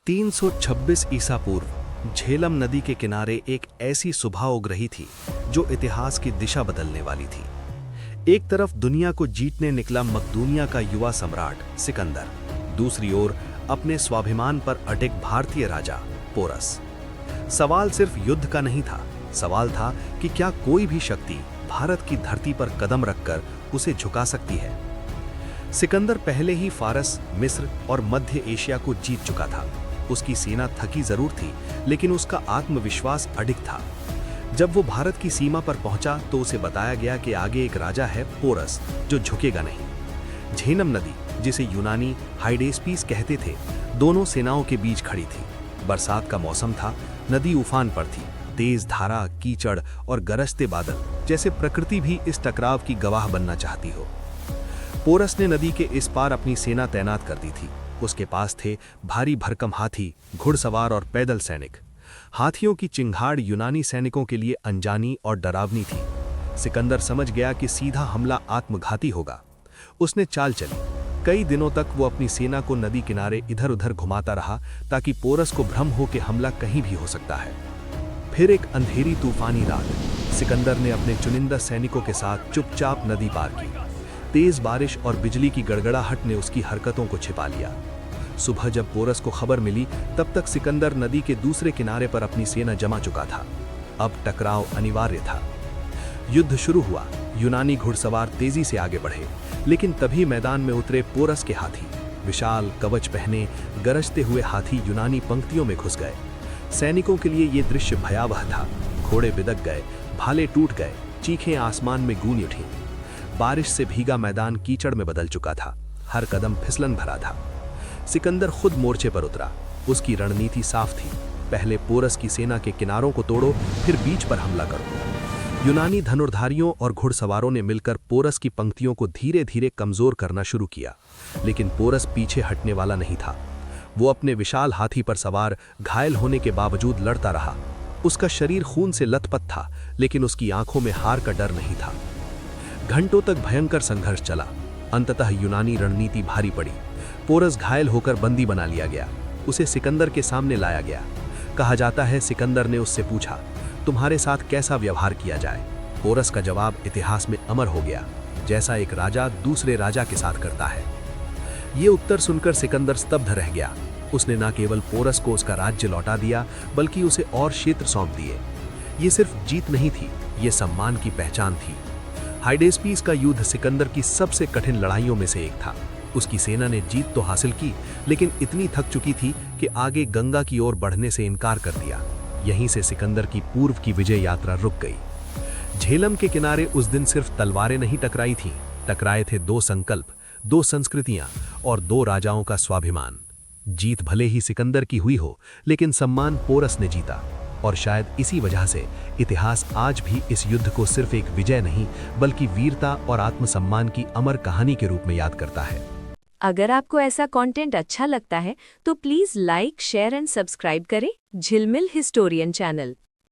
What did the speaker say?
326 ईसा पूर्व झेलम नदी के किनारे एक ऐसी सुबह उग रही थी जो इतिहास की दिशा बदलने वाली थी। एक तरफ दुनिया को जीतने निकला मकदूनिया का युवा सम्राट सिकंदर, दूसरी ओर अपने स्वाभिमान पर अडिग भारतीय राजा पोरस। सवाल सिर्फ युद्ध का नहीं था, सवाल था कि क्या कोई भी शक्ति भारत की धरती पर कदम रखकर उसे झुका सकती है। सिकंदर पहले ही फारस, मिस्र और मध्य एशिया को जीत चुका था। उसकी सेना थकी जरूर थी, लेकिन उसका आत्मविश्वास अडिग था। जब वो भारत की सीमा पर पहुंचा तो उसे बताया गया कि आगे एक राजा है पोरस, जो झुकेगा नहीं। झेलम नदी, जिसे यूनानी हाइडेस्पीस कहते थे, दोनों सेनाओं के बीच खड़ी थी। बरसात का मौसम था, नदी उफान पर थी। तेज धारा, कीचड़ और गरजते बादल, जैसे प्रकृति भी इस टकराव की गवाह बनना चाहती हो। पोरस ने नदी के इस पार अपनी सेना तैनात कर दी थी। उसके पास थे भारी भरकम हाथी, घुड़सवार और पैदल सैनिक। हाथियों की चिंगाड़ यूनानी सैनिकों के लिए अनजानी और डरावनी थी। सिकंदर समझ गया कि सीधा हमला आत्मघाती होगा। उसने चाल चली। कई दिनों तक वो अपनी सेना को नदी किनारे इधर उधर घुमाता रहा, ताकि पोरस को भ्रम हो कि हमला कहीं भी हो सकता है। फिर एक अंधेरी तूफानी रात, सिकंदर ने अपने चुनिंदा सैनिकों के साथ चुपचाप नदी पार की। तेज बारिश और बिजली की गड़गड़ाहट ने उसकी हरकतों को छिपा लिया। सुबह जब पोरस को खबर मिली, तब तक सिकंदर नदी के दूसरे किनारे पर अपनी सेना जमा चुका था। अब टकराव अनिवार्य था। युद्ध शुरू हुआ। यूनानी घुड़सवार तेजी से आगे बढ़े, लेकिन तभी मैदान में उतरे पोरस के हाथी। विशाल कवच पहने गरजते हुए हाथी यूनानी पंक्तियों में घुस गए। सैनिकों के लिए यह दृश्य भयावह था। घोड़े बिदक गए, भाले टूट गए, चीखें आसमान में गूंज उठीं। बारिश से भीगा मैदान कीचड़ में बदल चुका था। हर कदम फिसलन भरा था। सिकंदर खुद मोर्चे पर उतरा। उसकी रणनीति साफ थी, पहले पोरस की सेना के किनारों को तोड़ो, फिर बीच पर हमला करो। यूनानी धनुर्धारियों और घुड़सवारों ने मिलकर पोरस की पंक्तियों को धीरे धीरे कमजोर करना शुरू किया, लेकिन पोरस पीछे हटने वाला नहीं था। वो अपने विशाल हाथी पर सवार घायल होने के बावजूद लड़ता रहा। उसका शरीर खून से लथपथ था, लेकिन उसकी आंखों में हार का डर नहीं था। घंटों तक भयंकर संघर्ष चला। अंततः यूनानी रणनीति भारी पड़ी। पोरस घायल होकर बंदी बना लिया गया। उसे सिकंदर के सामने लाया गया। कहा जाता है सिकंदर ने उससे पूछा, तुम्हारे साथ कैसा व्यवहार किया जाए। पोरस का जवाब इतिहास में अमर हो गया, जैसा एक राजा दूसरे राजा के साथ करता है। ये उत्तर सुनकर सिकंदर स्तब्ध रह गया। उसने न केवल पोरस को उसका राज्य लौटा दिया, बल्कि उसे और क्षेत्र सौंप दिए। ये सिर्फ जीत नहीं थी, ये सम्मान की पहचान थी। हाइडेस्पीस का युद्ध सिकंदर की सबसे कठिन लड़ाइयों में से एक था। उसकी सेना ने जीत तो हासिल की, लेकिन इतनी थक चुकी थी कि आगे गंगा की ओर बढ़ने से इनकार कर दिया। यहीं से सिकंदर की पूर्व की विजय यात्रा रुक गई। झेलम के किनारे उस दिन सिर्फ तलवारें नहीं टकराई थीं, टकराए थे दो संकल्प, दो संस्कृतियां और दो राजाओं का स्वाभिमान। जीत भले ही सिकंदर की हुई हो, लेकिन सम्मान पोरस ने जीता। और शायद इसी वजह से इतिहास आज भी इस युद्ध को सिर्फ एक विजय नहीं, बल्कि वीरता और आत्मसम्मान की अमर कहानी के रूप में याद करता है। अगर आपको ऐसा कंटेंट अच्छा लगता है तो please like, share and subscribe करें झिलमिल हिस्टोरियन चैनल।